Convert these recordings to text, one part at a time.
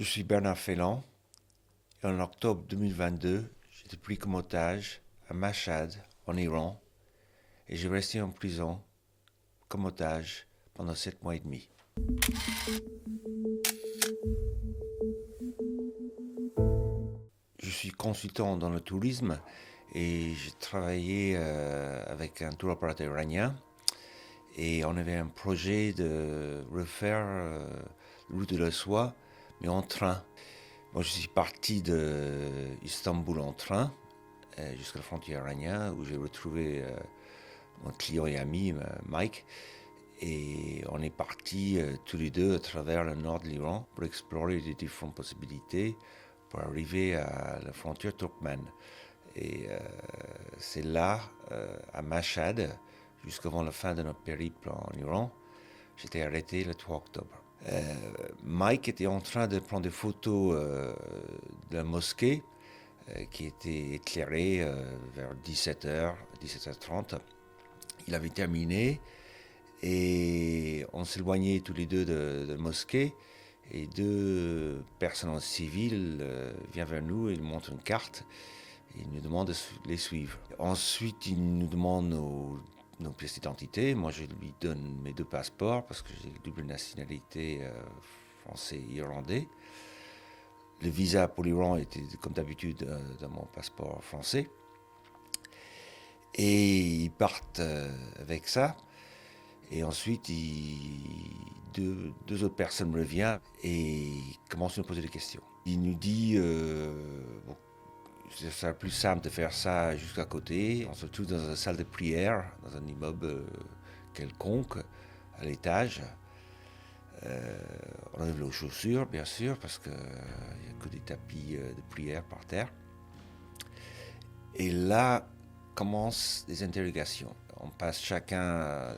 Je suis Bernard Félan et en octobre 2022, j'ai été pris comme otage à Mashhad, en Iran, et j'ai resté en prison comme otage pendant 7 mois et demi. Je suis consultant dans le tourisme et j'ai travaillé avec un tour opérateur iranien et on avait un projet de refaire la route de la soie, mais en train. Moi, je suis parti de Istanbul en train jusqu'à la frontière iranienne où j'ai retrouvé mon client et ami Mike. Et on est partis tous les deux à travers le nord de l'Iran pour explorer les différentes possibilités pour arriver à la frontière turkmène. Et c'est là, à Mashhad, jusqu'avant la fin de notre périple en Iran, j'étais arrêté le 3 octobre. Mike était en train de prendre des photos de la mosquée qui était éclairée vers 17h, 17h30. Il avait terminé et on s'éloignait tous les deux de la mosquée et deux personnes en civil viennent vers nous et nous montrent une carte et ils nous demandent de les suivre. Ensuite, ils nous demandent nos pièces d'identité. Moi, je lui donne mes deux passeports parce que j'ai double nationalité français et irlandais. Le visa pour l'Iran était, comme d'habitude, dans mon passeport français. Et ils partent avec ça. Et ensuite, deux autres personnes reviennent et commencent à nous poser des questions. Il nous dit bon, ce serait plus simple de faire ça jusqu'à côté. On se trouve dans une salle de prière, dans un immeuble quelconque, à l'étage. On enlève nos chaussures, bien sûr, parce qu'il n'y a que des tapis de prière par terre. Et là commencent des interrogations. On passe chacun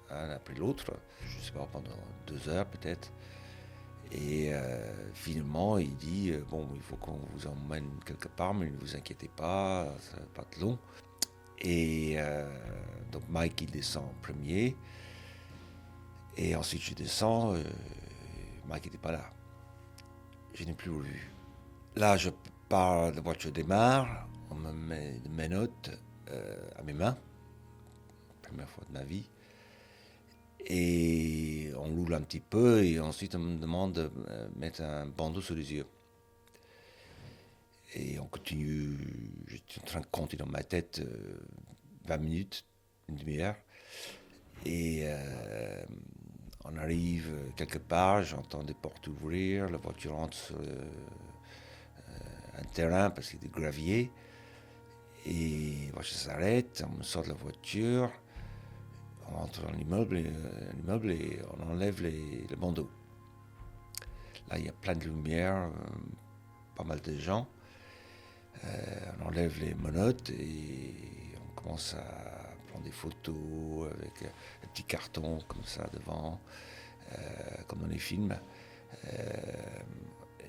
un après l'autre, je ne sais pas, pendant 2 heures peut-être. Et finalement, il dit bon, il faut qu'on vous emmène quelque part, mais ne vous inquiétez pas, ça va pas être long. Et donc Mike, il descend en premier. Et ensuite, je descends. Mike n'était pas là. Je n'ai plus revu. Là, je pars, la voiture démarre. On me met de mes notes à mes mains. Première fois de ma vie. Et on roule un petit peu et ensuite on me demande de mettre un bandeau sur les yeux. Et on continue, j'étais en train de compter dans ma tête 20 minutes, une demi-heure. Et on arrive quelque part, j'entends des portes ouvrir, la voiture entre sur un terrain parce qu'il y a des graviers. Et la voiture s'arrête, on me sort de la voiture. On entre dans l'immeuble et on enlève le bandeau. Là, il y a plein de lumière, pas mal de gens. On enlève les menottes et on commence à prendre des photos avec un petit carton comme ça devant, comme dans les films.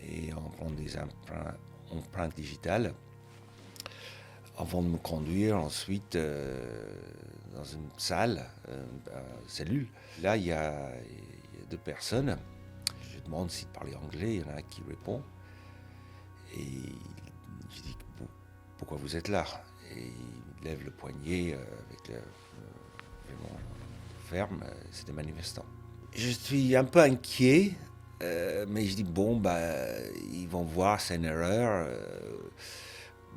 Et on prend des empreintes digitales avant de me conduire ensuite dans une salle, cellule. Là, il y a deux personnes. Je demande s'ils parlaient anglais. Il y en a un qui répond. Et je dis pourquoi vous êtes là. Et il lève le poignet avec le vraiment ferme. C'est des manifestants. Je suis un peu inquiet, mais je dis bon, ils vont voir, c'est une erreur.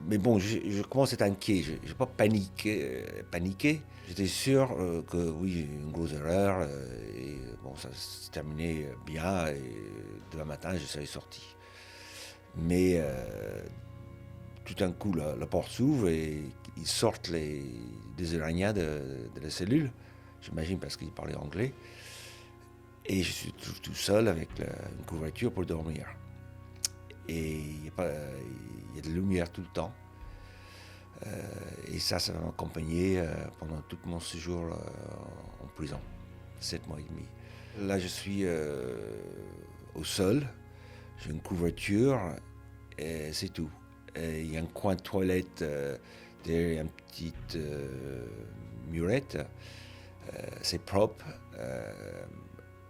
Mais bon, je commence à être inquiet. Je n'ai pas paniqué. J'étais sûr que oui, une grosse erreur. Et bon, ça s'est terminé bien. Et demain matin, je serais sorti. Mais tout d'un coup, la porte s'ouvre et ils sortent des Iraniens de la cellule. J'imagine parce qu'ils parlaient anglais. Et je suis tout seul avec une couverture pour dormir. Et il y a de la lumière tout le temps. Et ça va m'accompagner pendant tout mon séjour en prison, 7 mois et demi. Là, je suis au sol, j'ai une couverture et c'est tout. Il y a un coin de toilette derrière une petite murette. C'est propre.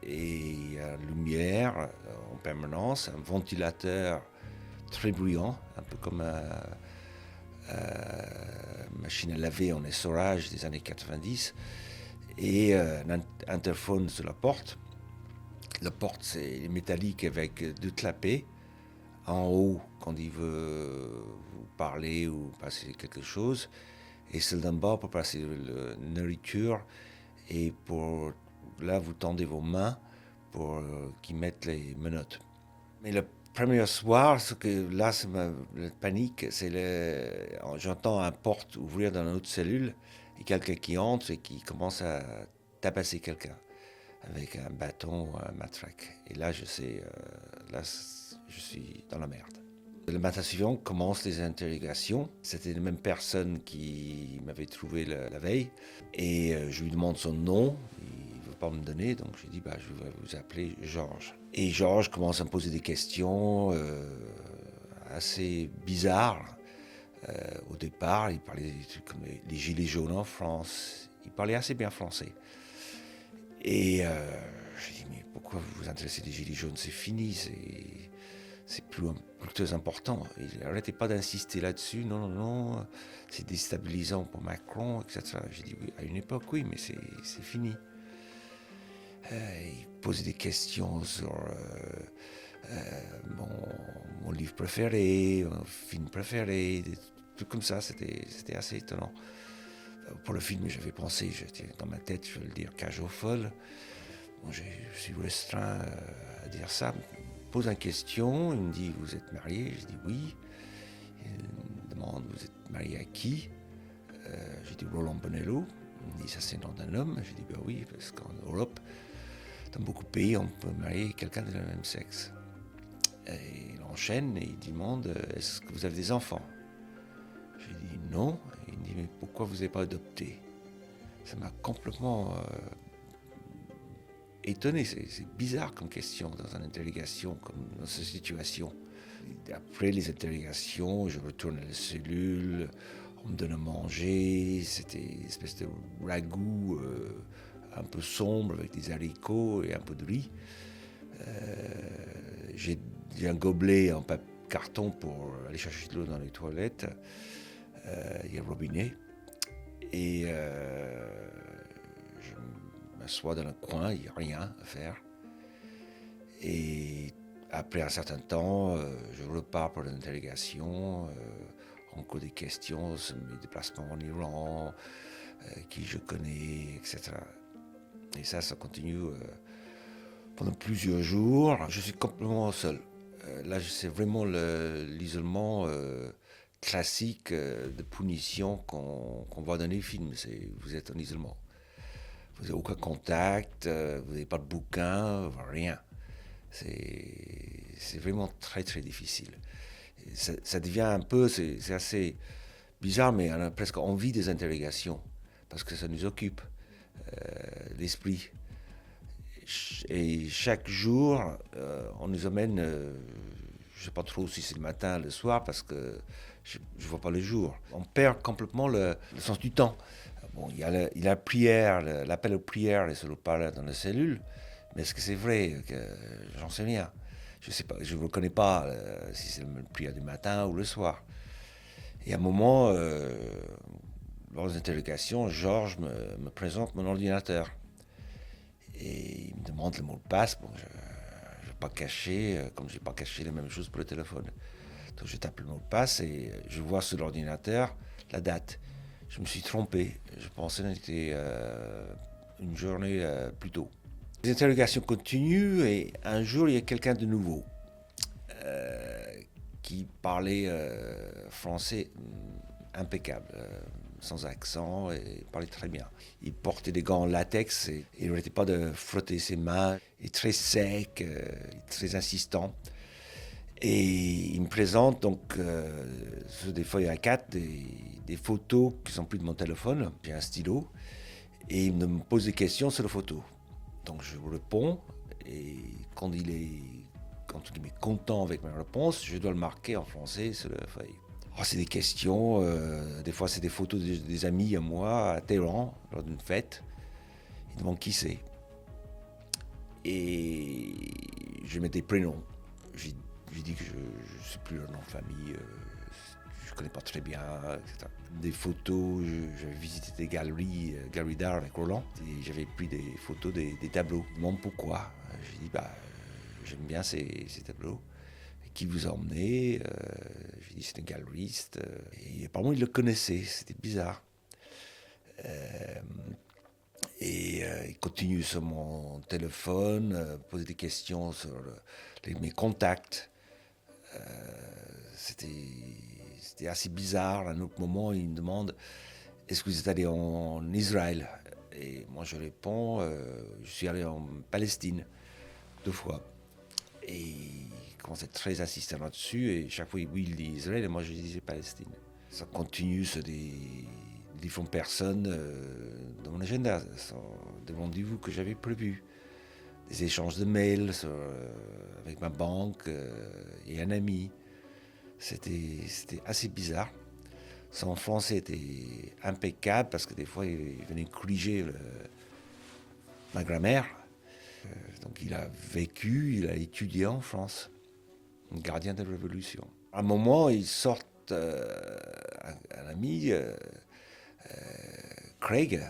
et il y a une lumière en permanence, un ventilateur très bruyant, un peu comme une machine à laver en essorage des années 90, et un interphone sur la porte. La porte, c'est métallique avec deux clapets. En haut, quand il veut vous parler ou passer quelque chose, et celle d'en bas pour passer la nourriture. Et pour là, vous tendez vos mains pour qu'ils mettent les menottes. Mais le premier soir, ce que là, c'est la panique, j'entends un porte ouvrir dans une autre cellule et quelqu'un qui entre et qui commence à tabasser quelqu'un avec un bâton ou un matraque. Et là, je sais, là, je suis dans la merde. Le matin suivant commencent les interrogations. C'était la même personne qui m'avait trouvé la veille. Et je lui demande son nom. Il ne veut pas me donner, donc je lui dis je vais vous appeler Georges. Et Georges commence à me poser des questions assez bizarres. Au départ, il parlait des trucs comme les gilets jaunes en France. Il parlait assez bien français. Et je dis mais pourquoi vous vous intéressez des gilets jaunes? C'est fini, c'est plus important. Il n'arrêtait pas d'insister là-dessus. Non, c'est déstabilisant pour Macron, etc. J'ai dit oui, à une époque, oui, mais c'est fini. Il posait des questions sur mon livre préféré, mon film préféré, des trucs comme ça. C'était assez étonnant. Pour le film, j'avais pensé, j'étais dans ma tête, je vais le dire, Cage aux folles. Bon, je suis restreint à dire ça. Il me pose une question, il me dit vous êtes marié? Je dis oui. Il me demande vous êtes marié à qui? J'ai dit Roland Bonello. Il me dit ça c'est le nom d'un homme. J'ai dit ben oui, parce qu'en Europe, dans beaucoup de pays, on peut marier quelqu'un de le même sexe. Et il enchaîne et il demande est-ce que vous avez des enfants? J'ai dit non. Et il me dit mais pourquoi vous n'avez pas adopté? Ça m'a complètement étonné. C'est bizarre comme question dans une interrogation, comme dans cette situation. Et après les interrogations, je retourne à la cellule, on me donne à manger, c'était une espèce de ragoût un peu sombre avec des haricots et un peu de riz. J'ai un gobelet en carton pour aller chercher de l'eau dans les toilettes. Il y a le robinet. Et je m'assois dans le coin, il n'y a rien à faire. Et après un certain temps, je repars pour l'interrogation, encore des questions sur mes déplacements en Iran, qui je connais, etc. Et ça continue pendant plusieurs jours. Je suis complètement seul. Là, c'est vraiment l'isolement classique de punition qu'on voit dans les films. Vous êtes en isolement. Vous n'avez aucun contact, vous n'avez pas de bouquin, rien. C'est vraiment très très difficile. Ça devient un peu, c'est assez bizarre, mais on a presque envie des interrogations, parce que ça nous occupe l'esprit. Et chaque jour, on nous amène, je ne sais pas trop si c'est le matin, le soir, parce que je ne vois pas le jour. On perd complètement le sens du temps. Bon, il y a la prière, l'appel aux prières sur le parleur dans la cellule, mais est-ce que c'est vrai? J'en sais rien. Je sais pas, je ne reconnais pas si c'est la prière du matin ou le soir. Et à un moment, lors des interrogations, Georges me présente mon ordinateur. Et il me demande le mot de passe. Bon, je ne vais pas cacher, comme je n'ai pas caché la même chose pour le téléphone. Donc je tape le mot de passe et je vois sur l'ordinateur la date. Je me suis trompé. Je pensais que c'était une journée plus tôt. Les interrogations continuent et un jour, il y a quelqu'un de nouveau qui parlait français impeccable, sans accent, et parlait très bien. Il portait des gants en latex et il n'arrêtait pas de frotter ses mains. Il est très sec, très insistant. Et il me présente donc sur des feuilles A4 des photos qui sont prises de mon téléphone. J'ai un stylo et il me pose des questions sur les photos. Donc je vous réponds et quand il est content avec ma réponse, je dois le marquer en français sur la feuille. Oh, c'est des questions, des fois c'est des photos des amis à moi à Téhéran lors d'une fête. Ils demandent qui c'est. et je mets des prénoms. J'ai dit que je ne sais plus leur nom de famille, je ne connais pas très bien, etc. Des photos, j'avais visité des galeries d'art avec Roland, et j'avais pris des photos des tableaux. Ils me demandent pourquoi. J'ai dit, j'aime bien ces tableaux. Qui vous a emmené? J'ai dit, c'est un galeriste. Et apparemment, il le connaissait, c'était bizarre. Et il continue sur mon téléphone, poser des questions sur mes contacts. C'était assez bizarre. À un autre moment, il me demande, est-ce que vous êtes allé en Israël? Et moi, je réponds, je suis allé en Palestine 2 fois. Et il commence à être très insistant là-dessus. Et chaque fois, oui, il dit Israël, et moi, je disais Palestine. Ça continue sur des différentes personnes dans mon agenda, sur des rendez-vous que j'avais prévus. Des échanges de mails avec ma banque et un ami. C'était assez bizarre. Son français était impeccable parce que des fois il venait corriger ma grammaire. Donc il a vécu, il a étudié en France, un gardien de la Révolution. À un moment, il sort un ami, Craig,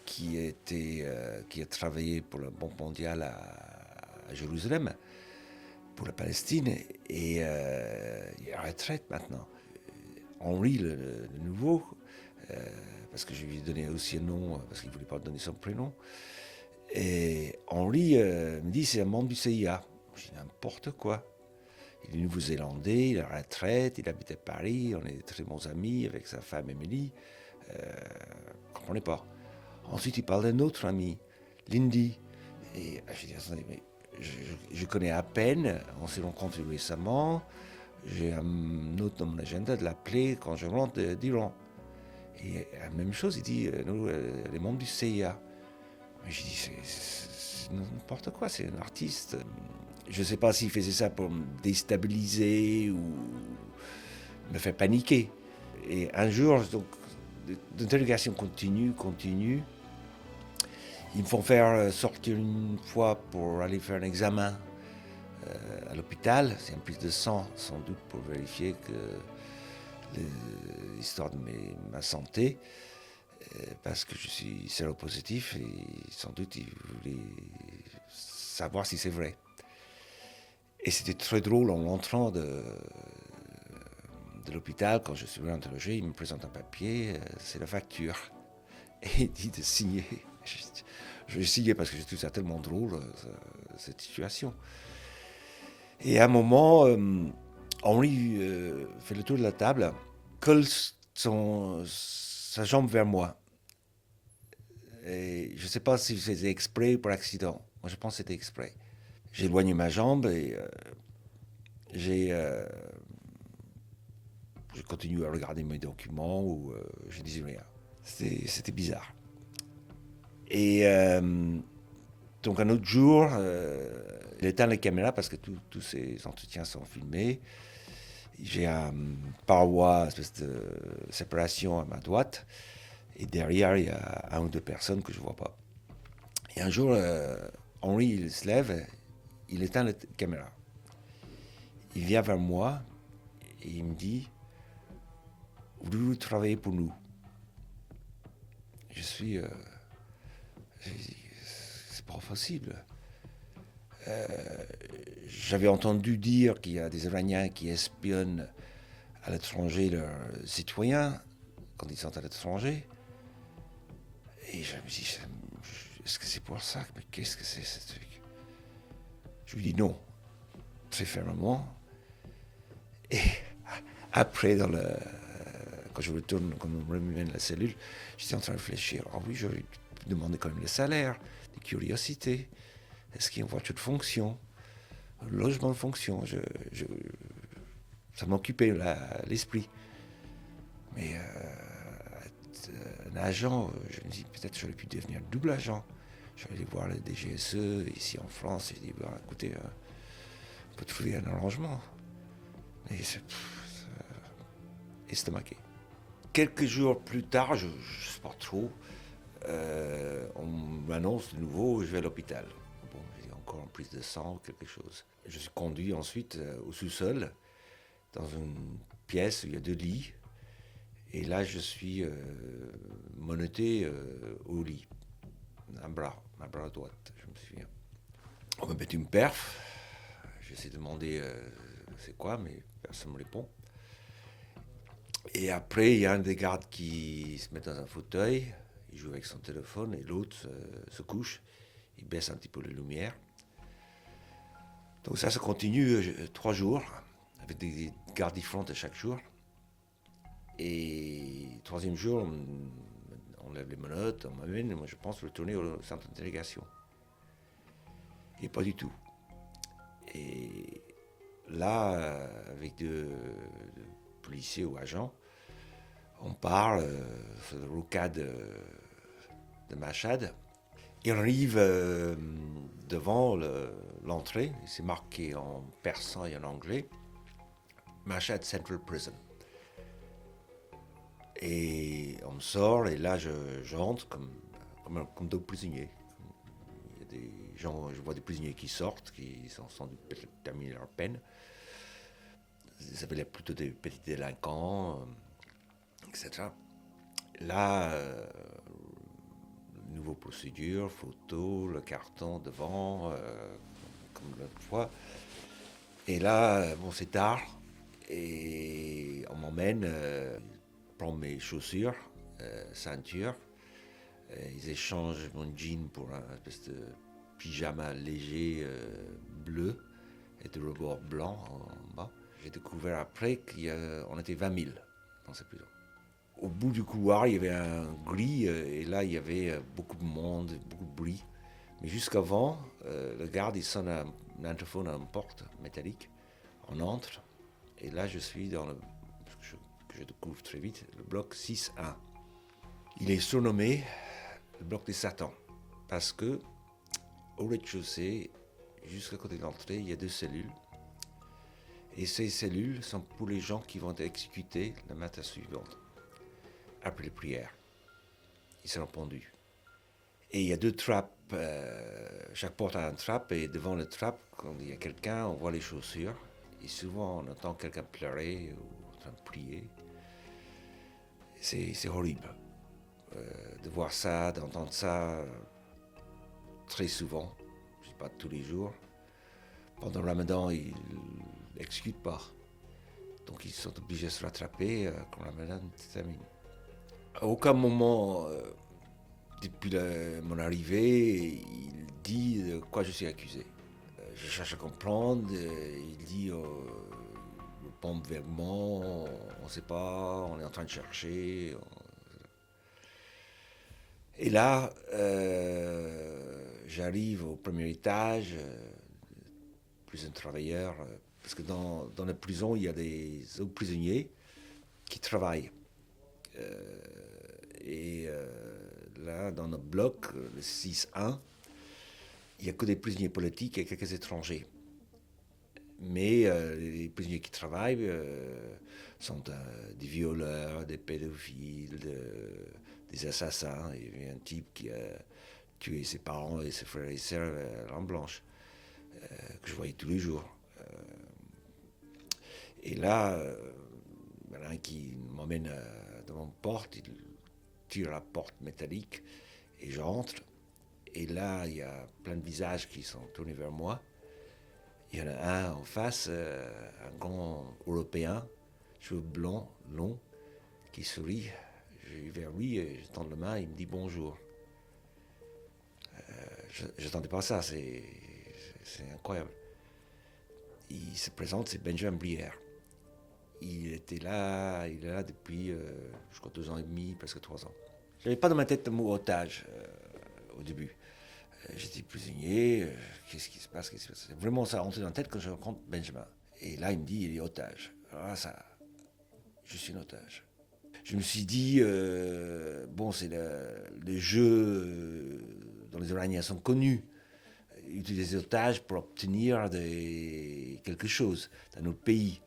qui a travaillé pour la Banque mondiale à Jérusalem, pour la Palestine, et il est à la retraite maintenant. Henri, le nouveau, parce que je lui ai donné aussi un nom, parce qu'il ne voulait pas donner son prénom. Et Henri me dit c'est un membre du CIA. Je dis n'importe quoi. Il est néo-zélandais, il est à la retraite, il habite à Paris, on est très bons amis avec sa femme Émilie. Je ne comprenais pas. Ensuite, il parle d'un autre ami, Lindy. Et je dis attendez, mais je connais à peine, on s'est rencontrés récemment. J'ai un note dans mon agenda de l'appeler quand je rentre d'Iran. Et la même chose, il dit, nous, les membres du CIA. Mais je dis, c'est n'importe quoi, c'est un artiste. Je ne sais pas s'il faisait ça pour me déstabiliser ou me faire paniquer. Et un jour, donc, l'interrogation continue. Ils me font faire sortir une fois pour aller faire un examen à l'hôpital. C'est une prise de sang, sans doute, pour vérifier que l'histoire de ma santé, parce que je suis séropositif et sans doute ils voulaient savoir si c'est vrai. Et c'était très drôle en entrant de l'hôpital, quand je suis interrogé, il me présente un papier, c'est la facture. Et il dit de signer. Je vais signer parce que je trouve ça tellement drôle, cette situation. Et à un moment, Henri fait le tour de la table, colle sa jambe vers moi. Et je ne sais pas si c'était exprès ou par accident. Moi, je pense que c'était exprès. J'éloigne ma jambe et je continue à regarder mes documents ou je disais rien. C'était bizarre. Et donc un autre jour, il éteint les caméras parce que tous ces entretiens sont filmés. J'ai un paroi, une espèce de séparation à ma droite. Et derrière, il y a un ou deux personnes que je ne vois pas. Et un jour, Henri il se lève, il éteint la caméra. Il vient vers moi et il me dit « Voulez-vous travailler pour nous ?» Je suis... c'est pas possible. J'avais entendu dire qu'il y a des Iraniens qui espionnent à l'étranger leurs citoyens quand ils sont à l'étranger. Et je me dis, est-ce que c'est pour ça? Mais qu'est-ce que c'est ce truc? Je lui dis non, très fermement. Et après, quand je retourne, quand on me ramène la cellule, j'étais en train de réfléchir. Ah oui, je lui demandais quand même le salaire, des curiosités. Est-ce qu'il y a une voiture de fonction, un logement de fonction? Ça m'occupait l'esprit. Mais un agent, je me dis peut-être j'aurais pu devenir double agent. J'allais aller voir le DGSE ici en France et je dis écoutez, on peut trouver un arrangement. Et c'est estomaqué. Quelques jours plus tard, je ne sais pas trop, on m'annonce de nouveau je vais à l'hôpital. Bon, je encore une prise de sang ou quelque chose. Je suis conduit ensuite au sous-sol, dans une pièce où il y a 2 lits. Et là, je suis menotté au lit, un bras, ma bras droite, je me souviens. On me met une perf, j'essaie de demander c'est quoi, mais personne ne me répond. Et après, il y a un des gardes qui se met dans un fauteuil, il joue avec son téléphone, et l'autre se couche, il baisse un petit peu les lumières. Donc ça se continue 3 jours, avec des gardes différents à chaque jour. Et le 3e jour, on lève les menottes, on m'amène, et moi je pense retourner au centre d'interrogation. Et pas du tout. Et là, avec deux policiers ou agents, on parle sur le rocade de Machad. Et on arrive devant l'entrée, c'est marqué en persan et en anglais, Machad Central Prison. Et on me sort, et là j'entre comme d'autres prisonniers. Il y a des gens, je vois des prisonniers qui sortent, qui sont dû terminer leur peine. Ils avaient plutôt des petits délinquants, etc. Là, nouvelle procédure, photo, le carton devant, comme l'autre fois. Et là, bon, c'est tard, et on m'emmène, prend mes chaussures, ceinture, ils échangent mon jean pour un espèce de pyjama léger bleu et de rebord blanc en bas. J'ai découvert après qu'on était 20 000 dans cette prison. Au bout du couloir, il y avait un gris et là, il y avait beaucoup de monde, beaucoup de bruit. Mais jusqu'avant, le garde, il sonne un interphone à une porte métallique. On entre et là, je suis dans que je découvre très vite, le bloc 6-1. Il est surnommé le bloc des Satans parce que au rez-de-chaussée, jusqu'à côté de l'entrée, il y a 2 cellules. Et ces cellules sont pour les gens qui vont être exécutés le matin suivant, après les prières. Ils seront pendus. Et il y a 2 trappes, chaque porte a une trappe, et devant la trappe, quand il y a quelqu'un, on voit les chaussures. Et souvent, on entend quelqu'un pleurer ou en train de prier. C'est horrible de voir ça, d'entendre ça très souvent, je ne sais pas tous les jours. Pendant le Ramadan, ils n'exécutent pas. Donc ils sont obligés de se rattraper quand le Ramadan se termine. À aucun moment, depuis mon arrivée, il dit de quoi je suis accusé. Je cherche à comprendre, il dit le pompe vaguement, on ne sait pas, on est en train de chercher. Et là, j'arrive au premier étage, plus un travailleur, parce que dans la prison, il y a des autres prisonniers qui travaillent. Et là, dans notre bloc, le 6-1, il n'y a que des prisonniers politiques et quelques étrangers. Mais les prisonniers qui travaillent sont des violeurs, des pédophiles, des assassins. Il y a un type qui a tué ses parents et ses frères et sœurs à l'Arme Blanche, que je voyais tous les jours. Et là, il y en a un qui m'emmène devant une porte, il tire la porte métallique et j'entre. Et là, il y a plein de visages qui sont tournés vers moi. Il y en a un en face, un grand Européen, cheveux blancs, longs, qui sourit. Je vais vers lui, je tends la main, il me dit bonjour. Je n'attendais pas ça, c'est incroyable. Il se présente, c'est Benjamin Brière. Il est là depuis, je crois, 2 ans et demi, presque 3 ans. Je n'avais pas dans ma tête le mot otage au début. J'étais prisonnier, qu'est-ce qui se passe, C'est vraiment ça rentré dans la tête quand je rencontre Benjamin. Et là, il me dit, il est otage. Alors là, je suis un otage. Je me suis dit, bon, c'est les jeux dont les Iraniens sont connus. Ils utilisent des otages pour obtenir quelque chose dans notre pays.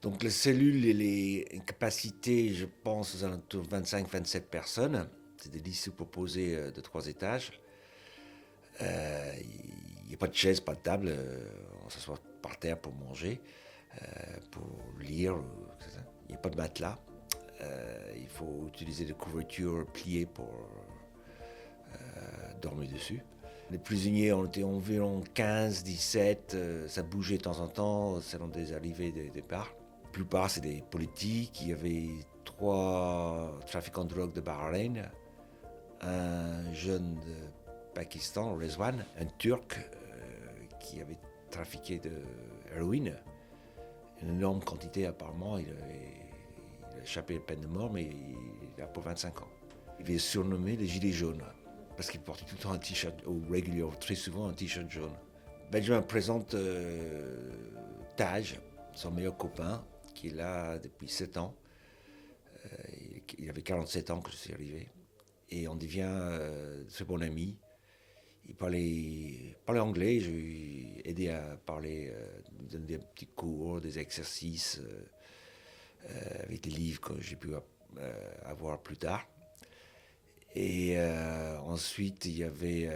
Donc les cellules et les capacités, je pense, aux alentours de 25-27 personnes. C'est des lits proposés de 3 étages. Il n'y a pas de chaise, pas de table, on s'assoit par terre pour manger, pour lire, etc. Il n'y a pas de matelas. Il faut utiliser des couvertures pliées pour dormir dessus. Les prisonniers ont été environ 15, 17, ça bougeait de temps en temps selon des arrivées et des départs. La plupart, c'est des politiques. Il y avait 3 trafiquants de drogue de Bahreïn, un jeune de Pakistan, Rezwan, un Turc qui avait trafiqué de héroïne, une énorme quantité apparemment. Il a échappé à la peine de mort, mais il a pour 25 ans. Il avait surnommé les Gilets jaunes, parce qu'il portait tout le temps un t-shirt, ou régulièrement, très souvent un t-shirt jaune. Benjamin présente Taj, son meilleur copain, qui est là depuis 7 ans. Il avait 47 ans quand je suis arrivé. Et on devient très bon ami. Il parlait anglais, je lui ai aidé à parler, lui donner des petits cours, des exercices avec des livres que j'ai pu avoir plus tard. Et ensuite, il y avait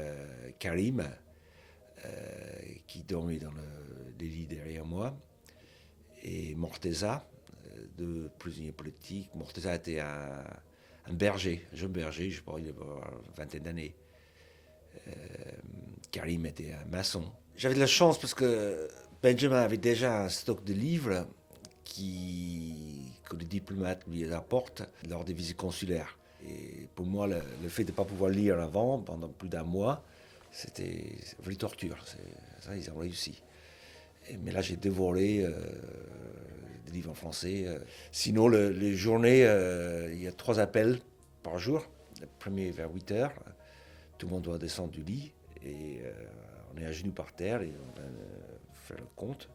Karim, qui dormait dans le lit derrière moi, et Morteza, 2 prisonniers politiques. Morteza était un berger, un jeune berger, je crois, il avait une vingtaine d'années. Karim était un maçon. J'avais de la chance parce que Benjamin avait déjà un stock de livres que les diplomates lui apportent lors des visites consulaires. Et pour moi, le fait de ne pas pouvoir lire avant, pendant plus d'un mois, c'était une vraie torture. Ça, ils ont réussi. Mais là, j'ai dévoré des livres en français. Sinon, les journées, il y a 3 appels par jour. Le premier vers 8 heures. Tout le monde doit descendre du lit. Et on est à genoux par terre et on va faire le compte.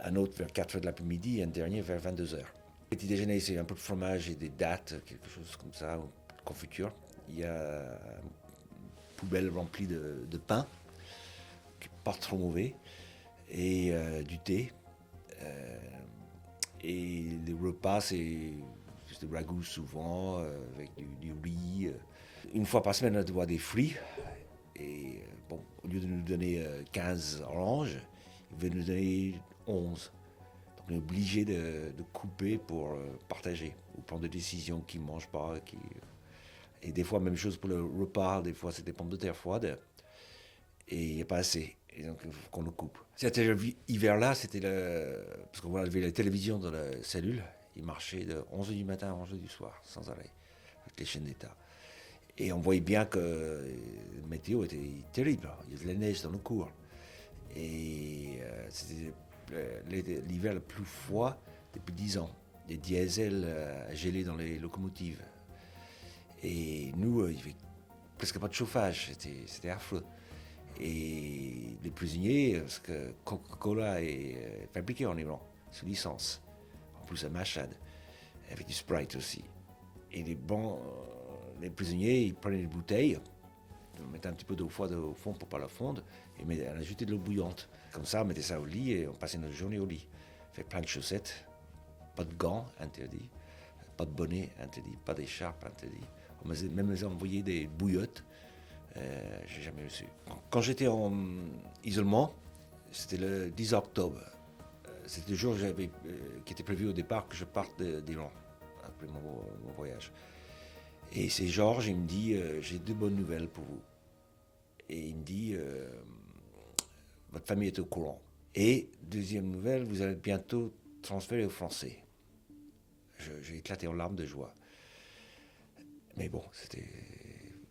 Un autre vers 4 heures de l'après-midi et un dernier vers 22 heures. Le petit déjeuner, c'est un peu de fromage et des dattes, quelque chose comme ça, ou de confiture. Il y a une poubelle remplie de pain, qui n'est pas trop mauvais, et du thé. Et les repas, c'est des ragoûts souvent, avec du riz. Une fois par semaine, on doit des fruits. Et bon, au lieu de nous donner 15 oranges, il veut nous donner 11. Donc on est obligé de couper pour partager ou prendre des décisions qui ne mangent pas. Et des fois, même chose pour le repas, des fois c'est des pommes de terre froides et il n'y a pas assez. Et donc il faut qu'on le coupe. Cet hiver-là, parce qu'on avait la télévision dans la cellule, il marchait de 11h du matin à 11h du soir, sans arrêt, avec les chaînes d'État. Et on voyait bien que la météo était terrible. Il y avait de la neige dans nos cours. Et c'était l'hiver le plus froid depuis 10 ans. Des diesels gelés dans les locomotives. Et nous, il n'y avait presque pas de chauffage. C'était affreux. Et les prisonniers, parce que Coca-Cola est fabriqué en Iran, sous licence. En plus à Mashhad, avec du Sprite aussi. Et les prisonniers, ils prenaient des bouteilles, ils mettaient un petit peu d'eau froide au fond pour ne pas la fondre, et on ajoutait de l'eau bouillante. Comme ça, on mettait ça au lit et on passait notre journée au lit. On fait plein de chaussettes, pas de gants, interdit, pas de bonnet, interdit, pas d'écharpe, interdit. On m'a même envoyé des bouillottes, j'ai jamais reçu. Quand j'étais en isolement, c'était le 10 octobre. C'était le jour qui était prévu au départ que je parte d'Iran, après mon voyage. Et c'est Georges, il me dit, j'ai 2 bonnes nouvelles pour vous. Et il me dit, votre famille est au courant. Et deuxième nouvelle, vous allez bientôt transférer au Français. J'ai éclaté en larmes de joie. Mais bon,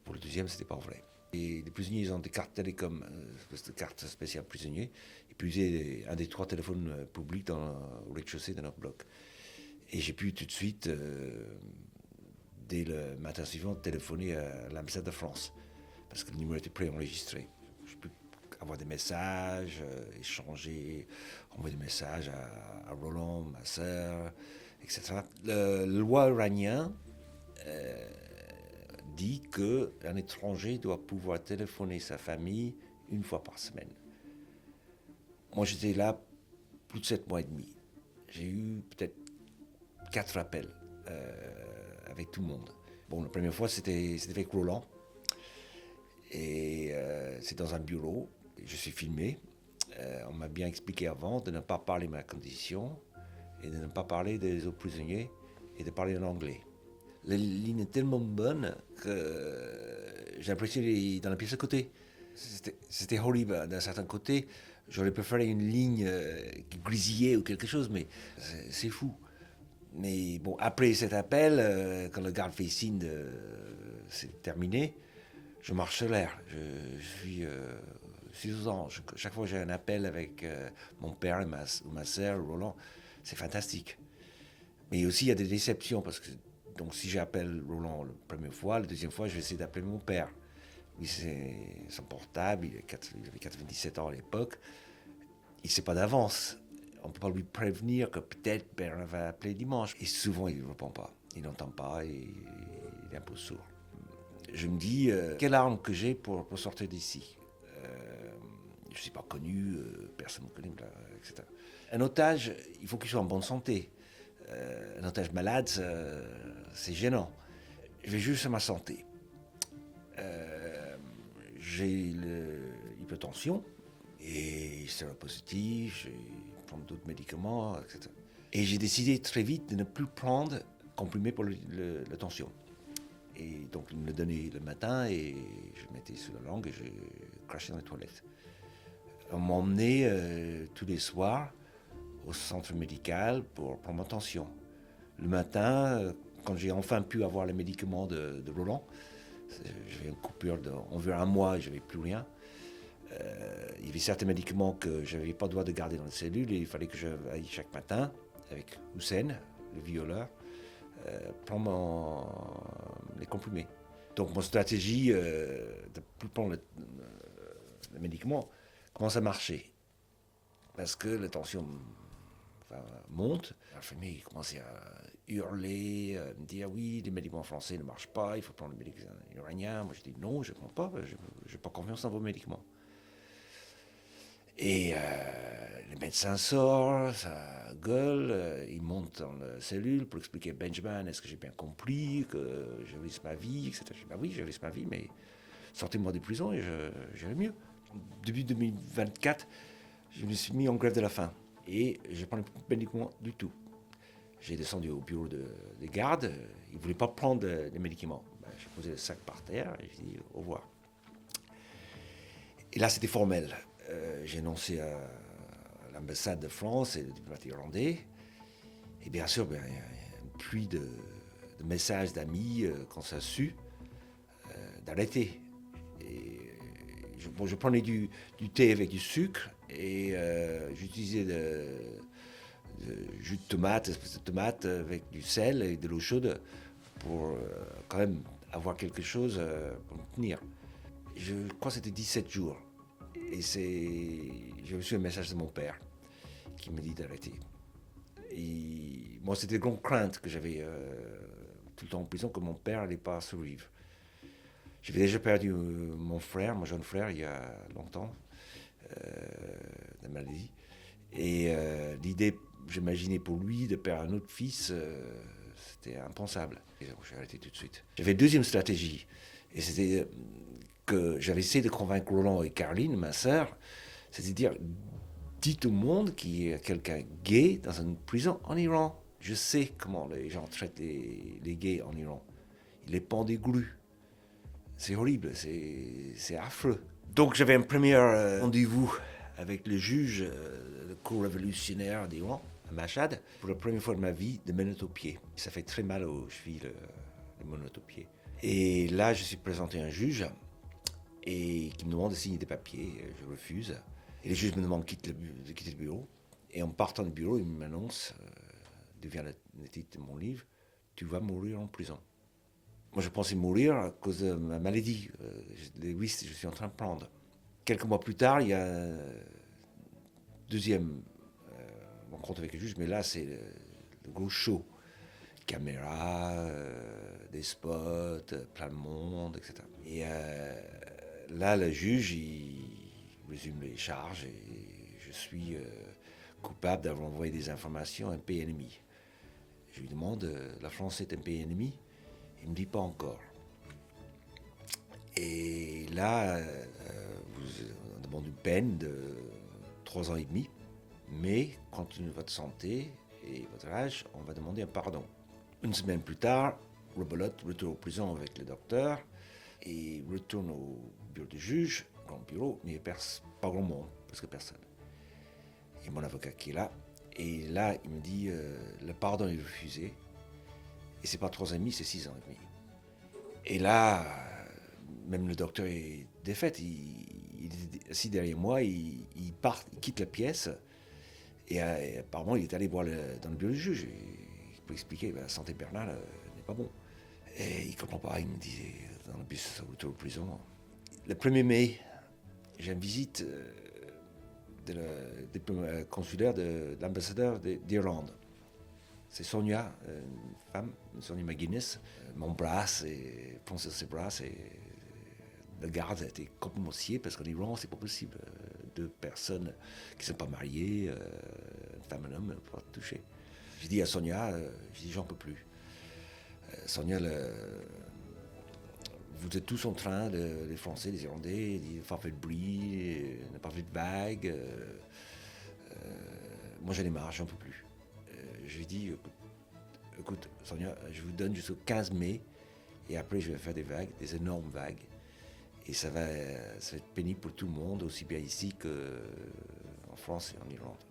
pour le deuxième, c'était pas vrai. Et les prisonniers, ils ont des cartes télécom, des cartes spéciales prisonniers. Et puis, ils avaient un des 3 téléphones publics au rez-de-chaussée de notre bloc. Et j'ai pu tout de suite, dès le matin suivant, téléphoner à l'ambassade de France. Parce que le numéro était préenregistré. Je peux avoir des messages, échanger, envoyer des messages à Roland, ma sœur, etc. La loi iranienne dit qu'un étranger doit pouvoir téléphoner sa famille 1 fois par semaine. Moi, j'étais là plus de 7 mois et demi. J'ai eu peut-être 4 appels avec tout le monde. Bon, la première fois, c'était avec Roland. Et c'est dans un bureau. Je suis filmé. On m'a bien expliqué avant de ne pas parler de ma condition et de ne pas parler des autres prisonniers et de parler en anglais. La ligne est tellement bonne que j'ai l'impression d'être dans la pièce à côté. C'était horrible d'un certain côté. J'aurais préféré une ligne qui grisillait ou quelque chose, mais c'est fou. Mais bon, après cet appel, quand le garde fait signe de c'est terminé, je marche sur l'air. Je suis aux anges. Chaque fois que j'ai un appel avec mon père ou ma sœur, Roland, c'est fantastique. Mais aussi, il y a des déceptions, parce que donc, si j'appelle Roland la première fois, la deuxième fois, je vais essayer d'appeler mon père. Lui, c'est son portable, il avait 97 ans à l'époque. Il ne sait pas d'avance. On ne peut pas lui prévenir que peut-être Bernard va appeler dimanche. Et souvent, il ne répond pas. Il n'entend pas et il est un peu sourd. Je me dis, quelle arme que j'ai pour sortir d'ici. Je ne suis pas connu, personne ne me connaît, etc. Un otage, il faut qu'il soit en bonne santé. Un otage malade, c'est gênant. Je vais juste à ma santé. J'ai l'hypertension et séropositif, je prends d'autres médicaments, etc. Et j'ai décidé très vite de ne plus prendre comprimé pour la tension. Et donc, il me le donnait le matin et je le mettais sur la langue et je crachais dans les toilettes. On m'emmenait tous les soirs au centre médical pour prendre ma tension. Le matin, quand j'ai enfin pu avoir les médicaments de Roland, j'avais une coupure d'environ un mois et je n'avais plus rien. Il y avait certains médicaments que je n'avais pas le droit de garder dans la cellule et il fallait que j'aille chaque matin avec Hussein, le violeur, prendre les comprimés. Donc mon stratégie de ne plus prendre le médicament commence à marcher. Parce que la tension monte. L'infirmier commençait à hurler, à me dire oui, les médicaments français ne marchent pas, il faut prendre les médicaments iraniens. Moi je dis non, je ne prends pas, je n'ai pas confiance dans vos médicaments. Et le médecin sort, ça gueule, il monte dans la cellule pour expliquer à Benjamin, est-ce que j'ai bien compris que je risque ma vie, etc. Je dis, bah oui, je risque ma vie, mais sortez-moi des prisons et j'irai mieux. Début 2024, je me suis mis en grève de la faim et je ne prenais plus de médicaments du tout. J'ai descendu au bureau des gardes, ils ne voulaient pas prendre les médicaments. J'ai posé le sac par terre et j'ai dit au revoir. Et là, c'était formel. J'ai annoncé à l'ambassade de France et le diplomate irlandais. Et bien sûr, il y a une pluie de messages d'amis quand ça a su d'arrêter. Et je prenais du thé avec du sucre et j'utilisais de jus de tomate, espèce de tomate avec du sel et de l'eau chaude pour quand même avoir quelque chose pour me tenir. Je crois que c'était 17 jours. Et j'ai reçu un message de mon père qui me dit d'arrêter. Et moi, c'était une grande crainte que j'avais tout le temps en prison, que mon père n'allait pas survivre. J'avais déjà perdu mon frère, mon jeune frère, il y a longtemps, de maladie. Et l'idée, j'imaginais pour lui, de perdre un autre fils, c'était impensable. Et donc, j'ai arrêté tout de suite. J'avais une deuxième stratégie, et c'était que j'avais essayé de convaincre Roland et Caroline, ma sœur, c'est-à-dire, dites au monde qu'il y a quelqu'un gay dans une prison en Iran. Je sais comment les gens traitent les gays en Iran. Ils les pendent des grues. C'est horrible, c'est affreux. Donc j'avais un premier rendez-vous avec le juge de cour révolutionnaire d'Iran, à Mashhad, pour la première fois de ma vie, de menottes aux pieds. Ça fait très mal aux chevilles, les menottes aux pieds. Et là, je suis présenté à un juge et qui me demande de signer des papiers. Je refuse. Et le juge me demande de quitter le bureau. Et en partant du bureau, il m'annonce, devient le titre de mon livre, « Tu vas mourir en prison ». Moi, je pensais mourir à cause de ma maladie, les risques que je suis en train de prendre. Quelques mois plus tard, il y a un deuxième rencontre avec le juge, mais là, c'est le gros show. Caméra, des spots, plein de monde, etc. Et là, le juge, il résume les charges et je suis coupable d'avoir envoyé des informations à un pays ennemi. Je lui demande, la France est un pays ennemi ? Il ne me dit pas encore. Et là, on demande une peine de 3 ans et demi, mais compte tenu de votre santé et votre âge, on va demander un pardon. Une semaine plus tard, rebelote, retourne en prison avec le docteur et retourne au bureau du juge, grand bureau, mais pas grand monde, parce que personne. Et mon avocat qui est là, et là, il me dit le pardon est refusé, et c'est pas 3 ans et demi, c'est 6 ans et demi. Et là, même le docteur est défait, il est assis derrière moi, il part, il quitte la pièce, et apparemment il est allé voir dans le bureau du juge, et il peut expliquer, la santé de Bernard n'est pas bon. Et il ne comprend pas, il me dit, dans le bus autour de la prison. Le 1er mai, j'ai une visite de le diplôme consulaire de l'ambassadeur d'Irlande. C'est Sonia, une femme, Sonia McGuinness, m'embrasse et fonce sur ses bras. Et le garde a été complètement scié parce qu'en Iran, c'est pas possible. 2 personnes qui ne sont pas mariées, une femme et un homme, ne peuvent pas toucher. J'ai dit à Sonia, j'en peux plus. Sonia, vous êtes tous en train, les Français, les Irlandais, de ne pas faire de bruit, ne pas faire de vagues. Moi, j'en ai marre, j'en peux plus. Je lui ai dit, écoute, Sonia, je vous donne jusqu'au 15 mai, et après, je vais faire des vagues, des énormes vagues. Et ça va être pénible pour tout le monde, aussi bien ici qu'en France et en Irlande.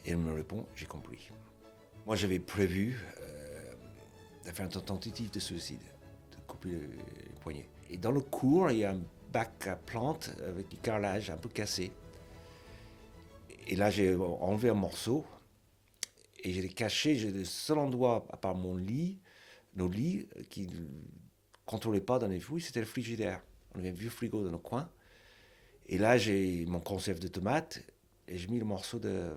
Et elle me répond, j'ai compris. Moi, j'avais prévu de faire une tentative de suicide, de couper les poignets. Et dans le cours, il y a un bac à plantes avec du carrelage un peu cassé. Et là, j'ai enlevé un morceau et je l'ai caché. J'ai le seul endroit, à part mon lit, nos lits, qui ne contrôlait pas dans les fouilles, c'était le frigidaire. On avait un vieux frigo dans le coin. Et là, j'ai mon conserve de tomates et j'ai mis le morceau de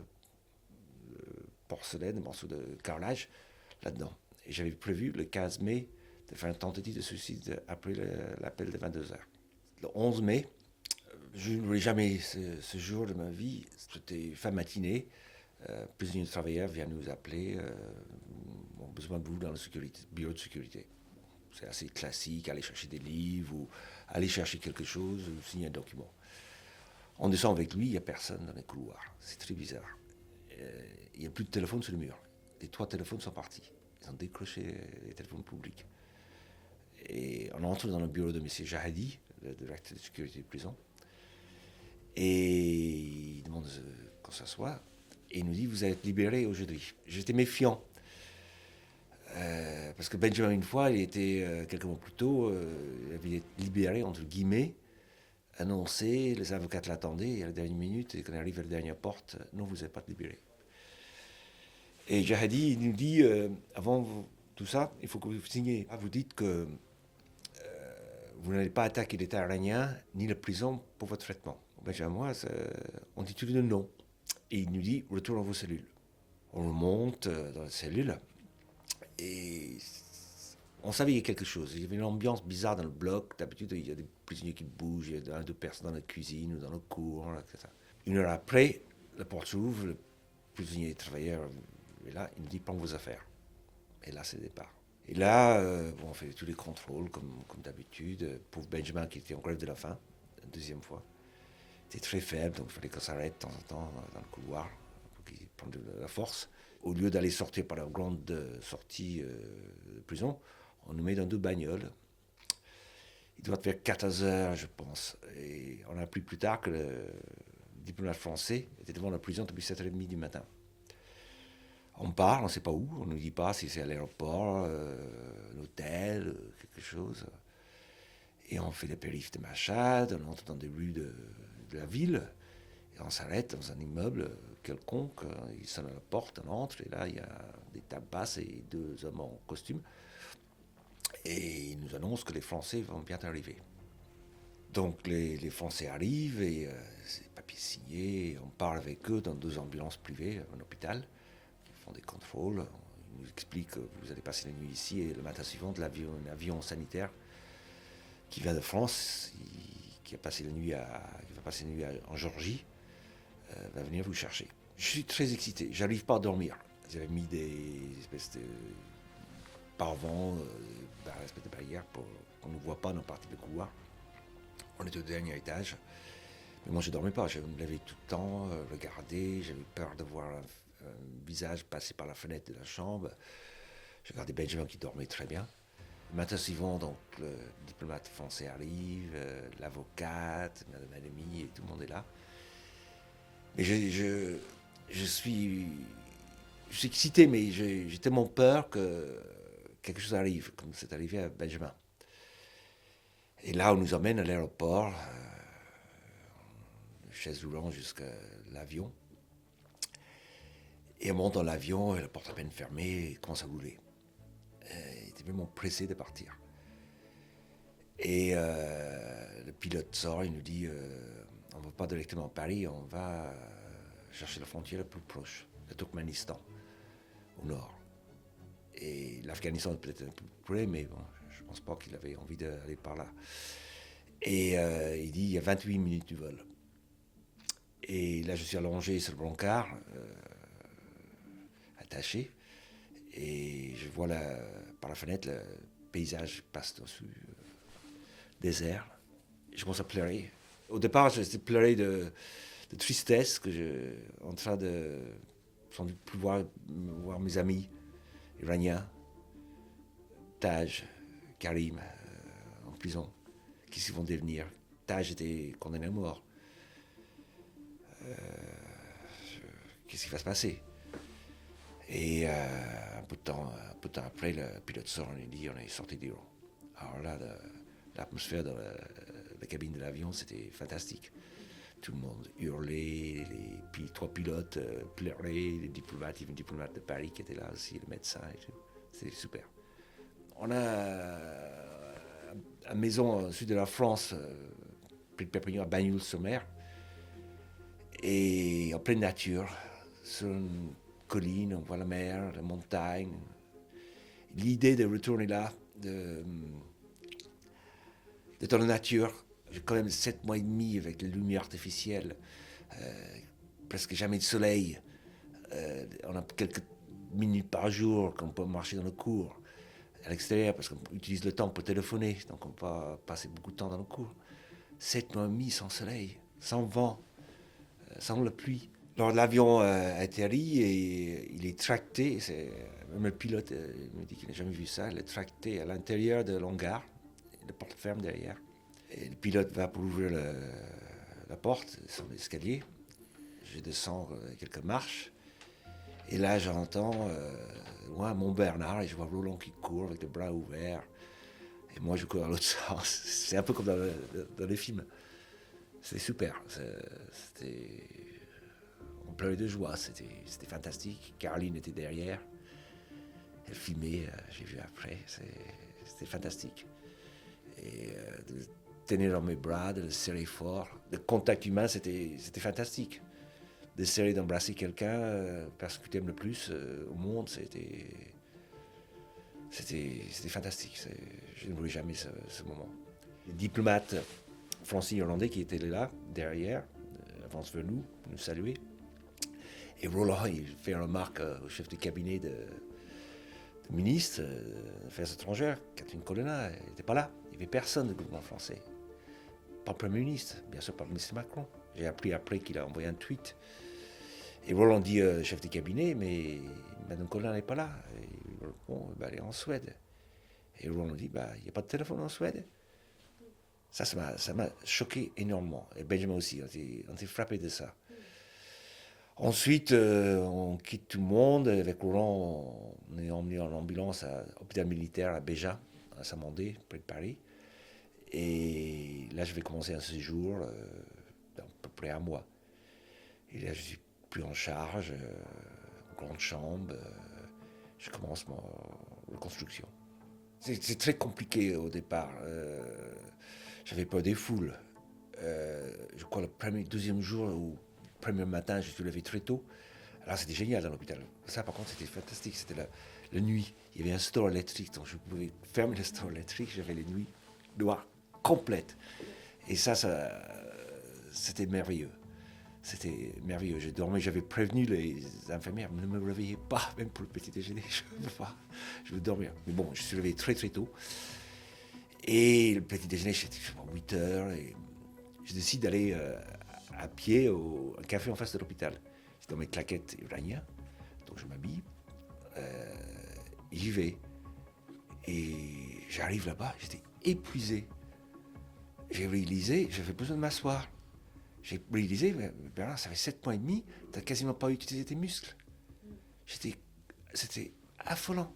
porcelaine, le morceau de carrelage là-dedans. Et j'avais prévu le 15 mai de faire une tentative de suicide après l'appel de 22h. Le 11 mai, je n'oublierai jamais ce jour de ma vie. C'était fin matinée. Plusieurs travailleurs viennent nous appeler. On a besoin de vous dans le bureau de sécurité. C'est assez classique, aller chercher des livres ou aller chercher quelque chose ou signer un document. On descend avec lui, il n'y a personne dans les couloirs. C'est très bizarre. Il n'y a plus de téléphone sur le mur. Les 3 téléphones sont partis. Ils ont décroché les téléphones publics. Et on entre dans le bureau de M. Jahadi, le directeur de sécurité de prison. Et il demande qu'on s'assoie. Et il nous dit, vous allez être libéré aujourd'hui. J'étais méfiant. Parce que Benjamin, une fois, il était, quelques mois plus tôt, il avait été libéré, entre guillemets, annoncé, les avocats l'attendaient, et à la dernière minute, et quand on arrive à la dernière porte, non, vous n'êtes pas libéré. Et Jahadi, il nous dit, avant tout ça, il faut que vous signiez. Vous dites que vous n'allez pas attaquer l'État iranien, ni la prison pour votre traitement. Benjamin, moi, on dit tous les deux non. Et il nous dit, retourne dans vos cellules. On remonte dans la cellule, et on savait qu'il y avait quelque chose. Il y avait une ambiance bizarre dans le bloc. D'habitude, il y a des prisonniers qui bougent, il y a 2 personnes dans la cuisine ou dans le cours, etc. 1 heure après, la porte s'ouvre, le prisonnier travailleur est là, il nous dit, prends vos affaires. Et là, c'est le départ. Et là, on fait tous les contrôles, comme d'habitude. Pauvre Benjamin, qui était en grève de la faim, la 2e fois, était très faible, donc il fallait qu'on s'arrête de temps en temps dans le couloir pour qu'il prenne de la force. Au lieu d'aller sortir par la grande sortie de prison, on nous met dans 2 bagnoles. Il doit faire 14 heures, je pense. Et on a appris plus tard que le diplomate français était devant la prison depuis 7h30 du matin. On part, on ne sait pas où, on ne nous dit pas si c'est à l'aéroport, l'hôtel, quelque chose. Et on fait les périphes de Machhad, on entre dans des rues de la ville, et on s'arrête dans un immeuble quelconque, il sonne à la porte, on entre, et là il y a des tables basses et 2 hommes en costume, et ils nous annoncent que les Français vont bientôt arriver. Donc les Français arrivent, et c'est papiers signés, on parle avec eux dans 2 ambulances privées, un hôpital, qui font des contrôles, ils nous expliquent que vous allez passer la nuit ici, et le matin suivant, un avion sanitaire qui vient de France, qui va passer la nuit en Géorgie, va venir vous chercher. Je suis très excité, j'arrive pas à dormir. J'avais mis des espèces de paravents, des espèces de barrières pour qu'on ne voit pas nos parties de couloir. On est au dernier étage. Mais moi, je ne dormais pas. Je me levais tout le temps, regarder. J'avais peur de voir un visage passer par la fenêtre de la chambre. Je regardais Benjamin qui dormait très bien. Le matin suivant, donc, le diplomate français arrive, l'avocate, Madame Annemie, et tout le monde est là. Mais je suis excité, mais j'ai tellement peur que quelque chose arrive, comme c'est arrivé à Benjamin. Et là, on nous emmène à l'aéroport, chaise roulante jusqu'à l'avion. Et on monte dans l'avion, et la porte à peine fermée, et commence à rouler. Il était vraiment pressé de partir. Et le pilote sort, il nous dit on ne va pas directement à Paris, on va chercher la frontière la plus proche, le Turkménistan, au nord. Et l'Afghanistan est peut-être un peu plus près, mais bon, je ne pense pas qu'il avait envie d'aller par là. Et il dit il y a 28 minutes du vol. Et là, je suis allongé sur le brancard, attaché, et je vois par la fenêtre le paysage passe dessus, désert. Je commence à pleurer. Au départ, j'étais pleuré de tristesse, en train de sans doute plus voir mes amis iraniens, Taj, Karim, en prison. Qu'est-ce qu'ils vont devenir? Taj était condamné à mort. Qu'est-ce qui va se passer? Et un peu de temps après, le pilote sort et dit on est sorti d'Iran. Alors là, l'atmosphère dans la cabine de l'avion, c'était fantastique. Tout le monde hurlait, les 3 pilotes pleuraient, les diplomates, il y avait un diplomate de Paris qui était là aussi, le médecin et tout. C'était super. On a une maison au sud de la France, près de Perpignan, à Bagnols-sur-Mer, et en pleine nature, sur une colline, on voit la mer, la montagne. L'idée de retourner là, de dans la nature, j'ai quand même 7 mois et demi avec la lumière artificielle, presque jamais de soleil. On a quelques minutes par jour qu'on peut marcher dans le cours, à l'extérieur, parce qu'on utilise le temps pour téléphoner, donc on peut passer beaucoup de temps dans le cours. 7 mois et demi sans soleil, sans vent, sans la pluie. Alors l'avion atterrit et il est tracté, même le pilote me dit qu'il n'a jamais vu ça, il est tracté à l'intérieur de l'hangar, la porte ferme derrière. Et le pilote va pour ouvrir la porte, sur l'escalier. Je descends quelques marches. Et là, j'entends loin Montbernard et je vois Roland qui court avec les bras ouverts. Et moi, je cours à l'autre sens. C'est un peu comme dans les films. C'était super. On pleurait de joie. C'était fantastique. Caroline était derrière. Elle filmait, j'ai vu après. C'était fantastique. Et de tenir dans mes bras, de le serrer fort. Le contact humain, c'était fantastique. De serrer, d'embrasser quelqu'un, parce que tu aimes le plus au monde, c'était fantastique. Je n'oublierai jamais ce moment. Les diplomates français et irlandais qui étaient là, derrière, avancent vers nous saluer. Et Roland, il fait une remarque au chef de cabinet de ministre des Affaires étrangères, Catherine Colonna, elle n'était pas là. Il n'y avait personne du gouvernement français. Pas le Premier ministre, bien sûr pas le ministre Macron. J'ai appris après qu'il a envoyé un tweet. Et Roland dit chef de cabinet, mais Mme Colonna n'est pas là. Et bon, elle est en Suède. Et Roland dit, il n'y a pas de téléphone en Suède. Ça m'a choqué énormément. Et Benjamin aussi, on s'est frappé de ça. Ensuite, on quitte tout le monde. Avec Roland, on est emmené en ambulance à l'hôpital militaire à Béja, à Saint-Mandé, près de Paris. Et là, je vais commencer un séjour d'à peu près un mois. Et là, je suis pris en charge, grande chambre. Je commence ma reconstruction. C'est très compliqué au départ. J'avais peur des foules. Je crois le deuxième jour ou le premier matin, je suis levé très tôt. Alors c'était génial dans l'hôpital. Ça, par contre, c'était fantastique. C'était la nuit. Il y avait un store électrique, donc je pouvais fermer le store électrique. J'avais les nuits noires complètes. Et ça c'était merveilleux. C'était merveilleux. Je dormais, j'avais prévenu les infirmières, ne me réveillez pas, même pour le petit déjeuner, je ne veux pas, je veux dormir. Mais bon, je suis levé très très tôt. Et le petit déjeuner, c'était 8 heures, et je décide d'aller à pied au un café en face de l'hôpital. C'est dans mes claquettes iraniennes, donc je m'habille, j'y vais. Et j'arrive là-bas, j'étais épuisé. J'ai réalisé, j'avais besoin de m'asseoir. J'ai réalisé, mais Bernard, ça fait 7 mois et demi, tu n'as quasiment pas utilisé tes muscles. C'était affolant.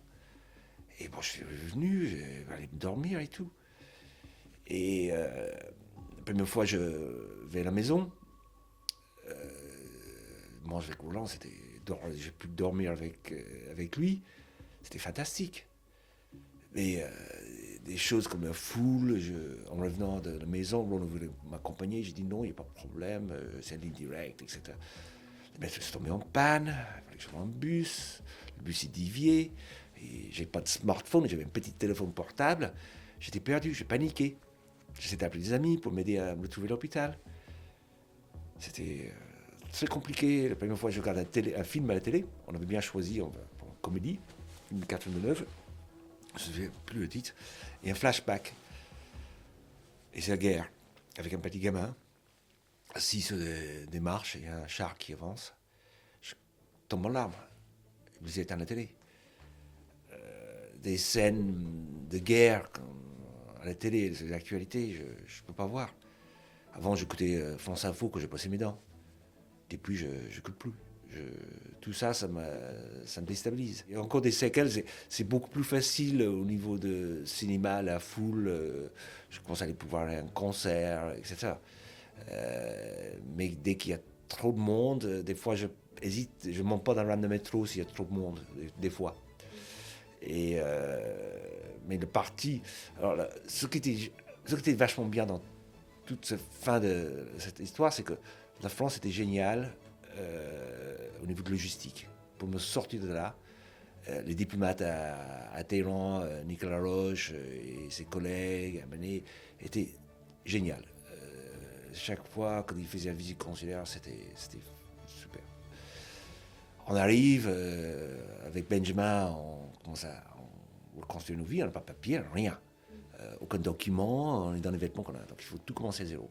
Et bon, je suis revenu, j'allais dormir et tout. Et la première fois, je vais à la maison, mange avec Roland, j'ai pu dormir avec lui, c'était fantastique. Mais des choses comme la foule, en revenant de la maison, Roland voulait m'accompagner, j'ai dit non, il n'y a pas de problème, c'est une ligne directe, etc. Mais je suis tombé en panne, il fallait que je prenne un bus, le bus est dévié, et j'ai pas de smartphone, j'avais un petit téléphone portable, j'étais perdu, j'ai paniqué. J'essaie d'appeler des amis pour m'aider à me trouver à l'hôpital. C'était très compliqué. La première fois que je regarde un film à la télé, on avait bien choisi pour une comédie, une 89, je ne sais plus le titre, et un flashback. Et c'est la guerre, avec un petit gamin, assis sur des marches, et un char qui avance. Je tombe en larmes. Vous êtes à la télé. Des scènes de guerre à la télé, c'est l'actualité, je ne peux pas voir. Avant, j'écoutais France Info quand j'ai passé mes dents. Depuis, je n'écoute plus. Tout ça, ça me déstabilise. Il y a encore des séquelles, c'est beaucoup plus facile au niveau de cinéma, la foule. Je commence à aller pouvoir aller à un concert, etc. Mais dès qu'il y a trop de monde, des fois, je hésite. Je ne monte pas dans le ram de métro s'il y a trop de monde, des fois. Et, mais le parti. Alors, là, ce qui était vachement bien dans toute cette fin de cette histoire, c'est que la France était géniale au niveau de logistique. Pour me sortir de là, les diplomates à Téhéran, Nicolas Roche et ses collègues à Mané, étaient géniaux. Chaque fois qu'ils faisaient la visite consulaire, c'était super. On arrive avec Benjamin, on commence à reconstruire nos vies, on n'a pas de papier, rien. Aucun document, on est dans les vêtements qu'on a, donc il faut tout commencer à zéro.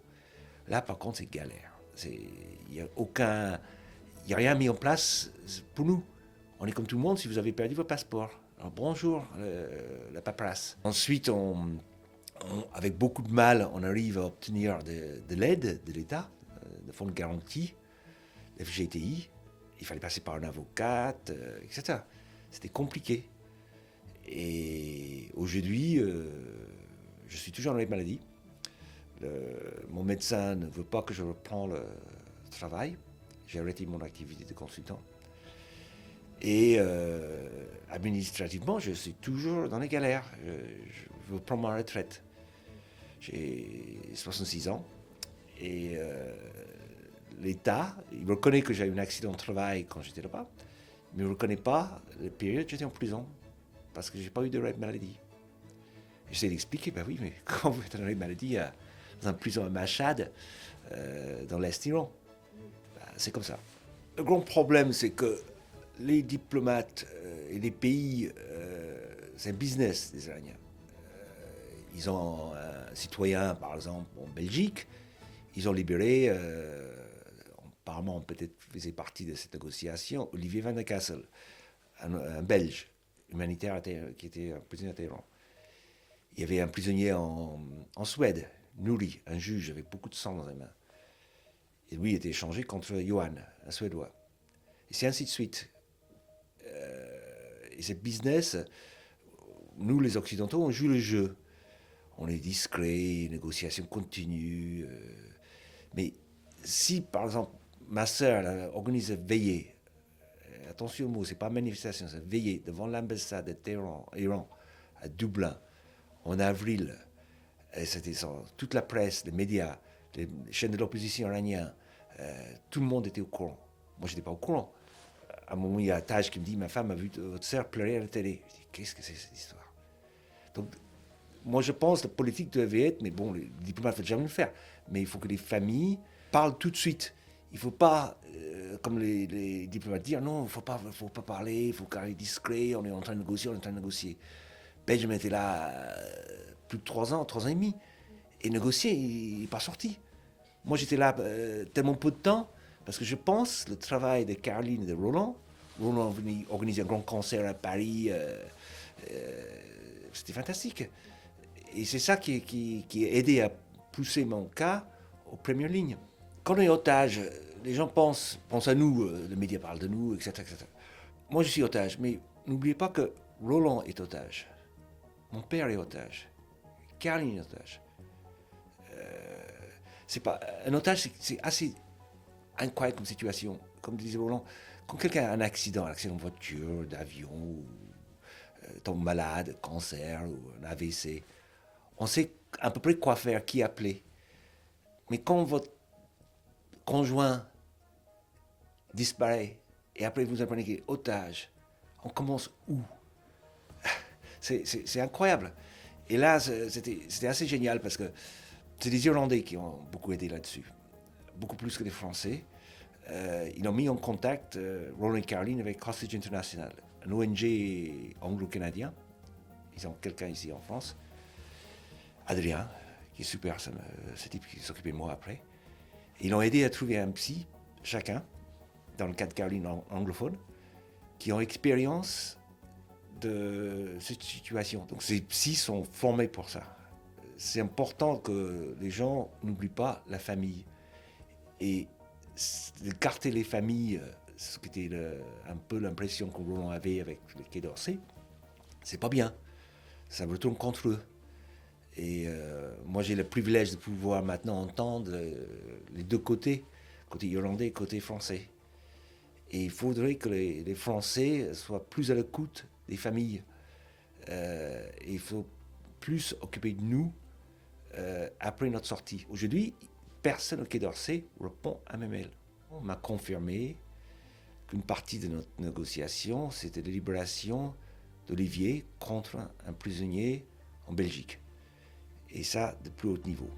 Là, par contre, c'est galère. Il n'y a rien mis en place pour nous. On est comme tout le monde si vous avez perdu votre passeport. Alors, bonjour, la paperasse. Ensuite, avec beaucoup de mal, on arrive à obtenir de l'aide de l'État, de fonds de garantie, FGTI. Il fallait passer par un avocat, etc. C'était compliqué. Et aujourd'hui, je suis toujours dans les maladies. Mon médecin ne veut pas que je reprenne le travail. J'ai arrêté mon activité de consultant. Et administrativement, je suis toujours dans les galères. Je veux prendre ma retraite. J'ai 66 ans. Et l'État, il reconnaît que j'ai eu un accident de travail quand j'étais là-bas, mais il ne reconnaît pas la période où j'étais en prison, parce que je n'ai pas eu de maladie. J'essaie d'expliquer, ben oui, mais quand vous êtes dans une maladie dans une prison à Machad, dans l'Est Iran, ben, c'est comme ça. Le grand problème, c'est que les diplomates et les pays, c'est un business des Iraniens. Ils ont un citoyen, par exemple, en Belgique, ils ont libéré, apparemment peut-être faisait partie de cette négociation, Olivier Van de Kassel, un Belge humanitaire qui était un prisonnier à Téhéran. Il y avait un prisonnier en Suède, Nouri, un juge avec beaucoup de sang dans les mains. Et lui était échangé contre Johan, un Suédois. Et c'est ainsi de suite. Et ce business, nous les Occidentaux, on joue le jeu. On est discret, négociation continue. Mais si, par exemple, ma sœur organise une veillée, attention au mot, c'est pas manifestation, c'est veillée devant l'ambassade de Téhéran, Iran, à Dublin, en avril, et c'était toute la presse, les médias, les chaînes de l'opposition iranienne, tout le monde était au courant. Moi, je n'étais pas au courant. À un moment, il y a Taj qui me dit, ma femme a vu votre sœur pleurer à la télé. Je dis, qu'est-ce que c'est cette histoire? Donc, moi, je pense que la politique devait être, mais bon, les diplomates ne veulent jamais le faire, mais il faut que les familles parlent tout de suite. Il ne faut pas, comme les diplomates, dire non, il ne faut pas parler, il faut carrer discret, on est en train de négocier, Benjamin était là plus de 3 ans et demi, et négocier, il n'est pas sorti. Moi, j'étais là tellement peu de temps, parce que je pense le travail de Caroline et de Roland. Roland est venu organiser un grand concert à Paris. C'était fantastique. Et c'est ça qui a aidé à pousser mon cas aux premières lignes. Quand on est otage, les gens pensent à nous, les médias parlent de nous, etc., etc. Moi, je suis otage, mais n'oubliez pas que Roland est otage. Mon père est otage. Caroline est otage. C'est pas, un otage, c'est assez incroyable comme situation. Comme disait Roland, quand quelqu'un a un accident de voiture, d'avion, tombe malade, cancer ou un AVC, on sait à peu près quoi faire, qui appeler. Mais quand votre conjoint disparaît et après vous apprenez qu'il est otage, on commence où? C'est incroyable. Et là, c'était assez génial parce que c'est les Irlandais qui ont beaucoup aidé là-dessus, beaucoup plus que les Français. Ils ont mis en contact Roland et Caroline avec Hostage International, un ONG anglo-canadien. Ils ont quelqu'un ici en France, Adrien, qui est super, ce type qui s'occupait de moi après. Ils l'ont aidé à trouver un psy, chacun, dans le cas de Caroline anglophone, qui ont expérience de cette situation. Donc ces psys sont formés pour ça. C'est important que les gens n'oublient pas la famille. Et d'écarter les familles, ce qui était un peu l'impression que Roland avait avec le Quai d'Orsay, c'est pas bien. Ça retourne contre eux. Et moi, j'ai le privilège de pouvoir maintenant entendre les deux côtés, côté irlandais et côté français. Et il faudrait que les Français soient plus à l'écoute des familles. Il faut plus occuper de nous après notre sortie. Aujourd'hui, personne au Quai d'Orsay répond à mes mails. On m'a confirmé qu'une partie de notre négociation, c'était la libération d'Olivier contre un prisonnier en Belgique. Et ça, de plus haut niveau.